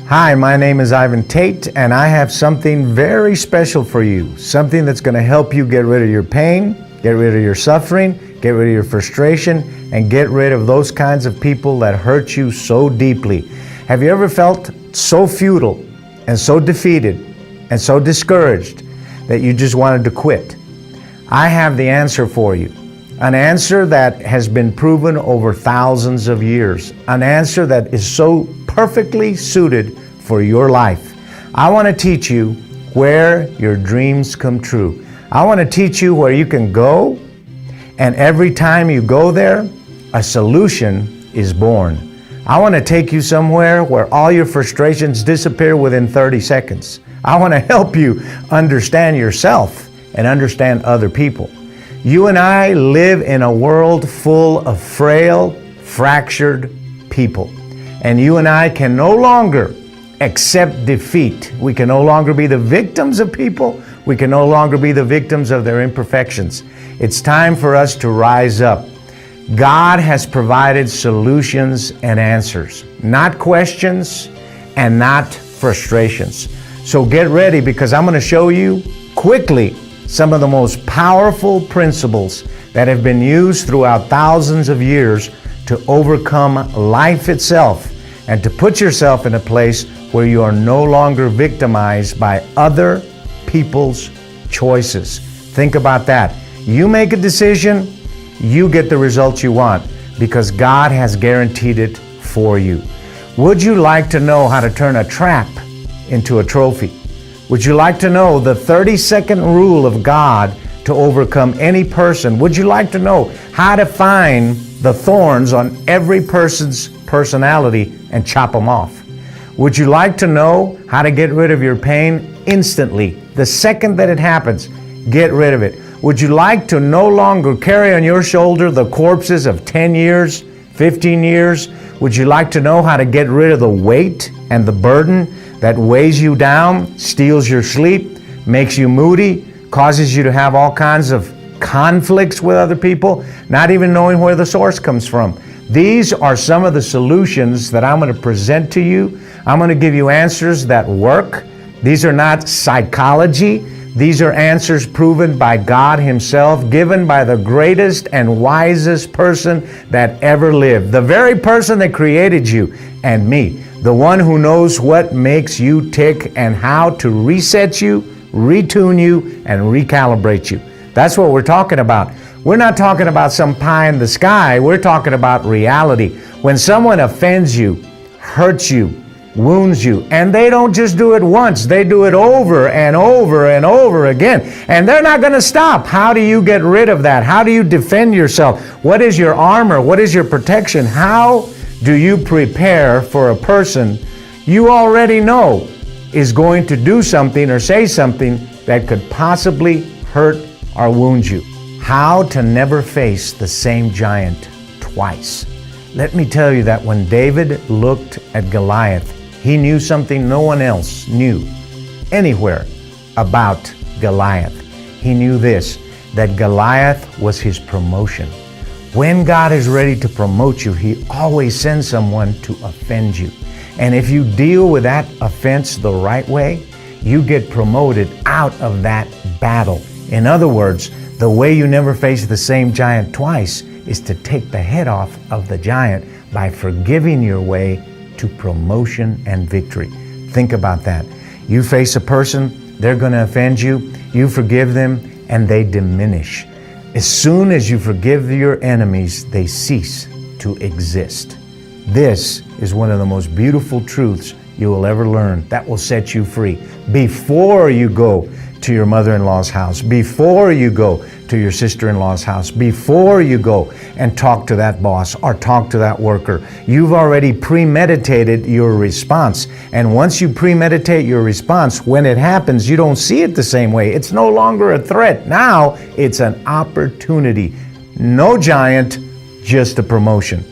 Hi, my name is Ivan Tait, and I have something very special for you. Something that's going to help you get rid of your pain, get rid of your suffering, get rid of your frustration, and get rid of those kinds of people that hurt you so deeply. Have you ever felt so futile and so defeated and so discouraged that you just wanted to quit? I have the answer for you. An answer that has been proven over thousands of years. An answer that is so perfectly suited for your life. I want to teach you where your dreams come true. I want to teach you where you can go, and every time you go there, a solution is born. I want to take you somewhere where all your frustrations disappear within 30 seconds. I want to help you understand yourself and understand other people. You and I live in a world full of frail, fractured people. And you and I can no longer accept defeat. We can no longer be the victims of people. We can no longer be the victims of their imperfections. It's time for us to rise up. God has provided solutions and answers, not questions and not frustrations. So get ready, because I'm going to show you quickly some of the most powerful principles that have been used throughout thousands of years to overcome life itself and to put yourself in a place where you are no longer victimized by other people's choices. Think about that. You make a decision, you get the results you want, because God has guaranteed it for you. Would you like to know how to turn a trap into a trophy? Would you like to know the 30-second rule of God to overcome any person? Would you like to know how to find the thorns on every person's personality and chop them off? Would you like to know how to get rid of your pain instantly? The second that it happens, get rid of it. Would you like to no longer carry on your shoulder the corpses of 10 years, 15 years? Would you like to know how to get rid of the weight and the burden that weighs you down, steals your sleep, makes you moody, causes you to have all kinds of conflicts with other people, not even knowing where the source comes from? These are some of the solutions that I'm going to present to you. I'm going to give you answers that work. These are not psychology. These are answers proven by God Himself, given by the greatest and wisest person that ever lived, the very person that created you and me, the one who knows what makes you tick and how to reset you, retune you, and recalibrate you. That's what we're talking about. We're not talking about some pie in the sky. We're talking about reality. When someone offends you, hurts you, wounds you, and they don't just do it once, they do it over and over and over again, and they're not going to stop. How do you get rid of that? How do you defend yourself? What is your armor? What is your protection? How do you prepare for a person you already know is going to do something or say something that could possibly hurt or wound you? How to never face the same giant twice. Let me tell you that when David looked at Goliath, he knew something no one else knew anywhere about Goliath. He knew this, that Goliath was his promotion. When God is ready to promote you, He always sends someone to offend you. And if you deal with that offense the right way, you get promoted out of that battle. In other words, the way you never face the same giant twice is to take the head off of the giant by forgiving your way to promotion and victory. Think about that. You face a person, they're going to offend you, you forgive them, and they diminish. As soon as you forgive your enemies, they cease to exist. This is one of the most beautiful truths you will ever learn that will set you free. Before you go to your mother-in-law's house, before you go to your sister-in-law's house, before you go and talk to that boss or talk to that worker, you've already premeditated your response. And once you premeditate your response, when it happens, you don't see it the same way. It's no longer a threat. Now it's an opportunity. No giant, just a promotion.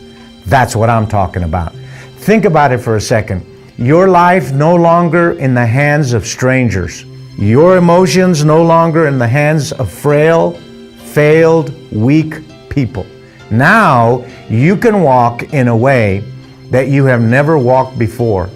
That's what I'm talking about. Think about it for a second. Your life no longer in the hands of strangers. Your emotions no longer in the hands of frail, failed, weak people. Now you can walk in a way that you have never walked before.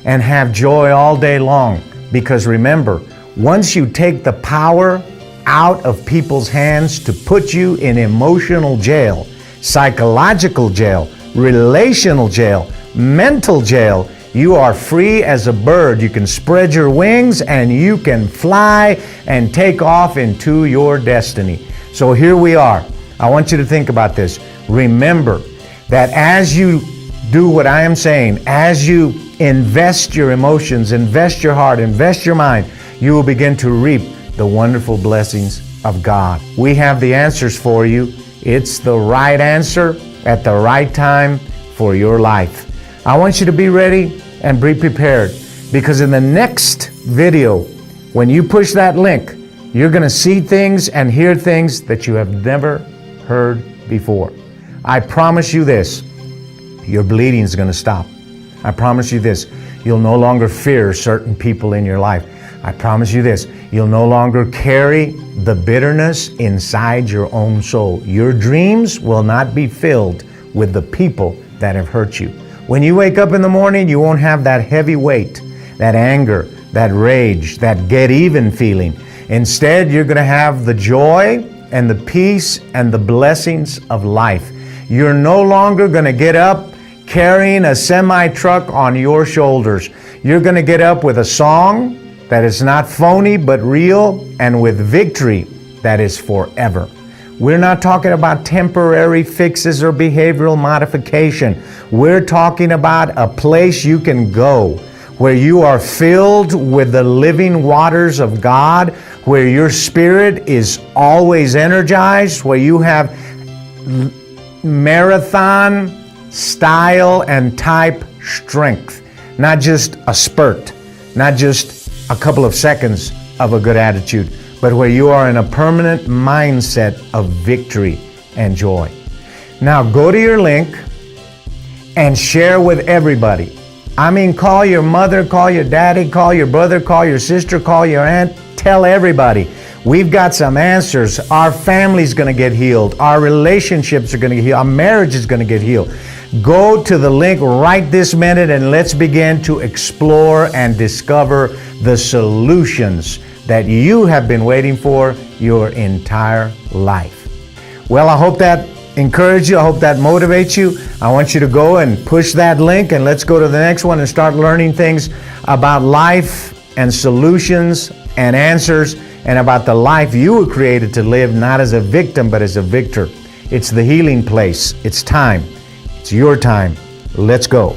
and have joy all day long. Because remember, once you take the power out of people's hands to put you in emotional jail, psychological jail, relational jail, mental jail, you are free as a bird. You can spread your wings and you can fly and take off into your destiny. So here we are. I want you to think about this. Remember that as you do what I am saying, as you invest your emotions, invest your heart, invest your mind, you will begin to reap the wonderful blessings of God. We have the answers for you. It's the right answer at the right time for your life. I want you to be ready and be prepared, because in the next video, when you push that link, you're going to see things and hear things that you have never heard before. I promise you this, your bleeding is going to stop. I promise you this, you'll no longer fear certain people in your life. I promise you this, you'll no longer carry the bitterness inside your own soul. Your dreams will not be filled with the people that have hurt you. When you wake up in the morning, you won't have that heavy weight, that anger, that rage, that get even feeling. Instead, you're going to have the joy and the peace and the blessings of life. You're no longer going to get up carrying a semi-truck on your shoulders. You're going to get up with a song that is not phony but real, and with victory that is forever. We're not talking about temporary fixes or behavioral modification. We're talking about a place you can go where you are filled with the living waters of God, where your spirit is always energized, where you have marathon style and type strength, not just a spurt, not just a couple of seconds of a good attitude, but where you are in a permanent mindset of victory and joy. Now go to your link and share with everybody. I mean, call your mother, call your daddy, call your brother, call your sister, call your aunt, tell everybody. We've got some answers. Our family's going to get healed. Our relationships are going to get healed. Our marriage is going to get healed. Go to the link right this minute and let's begin to explore and discover the solutions that you have been waiting for your entire life. Well, I hope that encourages you. I hope that motivates you. I want you to go and push that link, and let's go to the next one and start learning things about life and solutions and answers, and about the life you were created to live, not as a victim but as a victor. It's the healing place. It's time. It's your time. Let's go.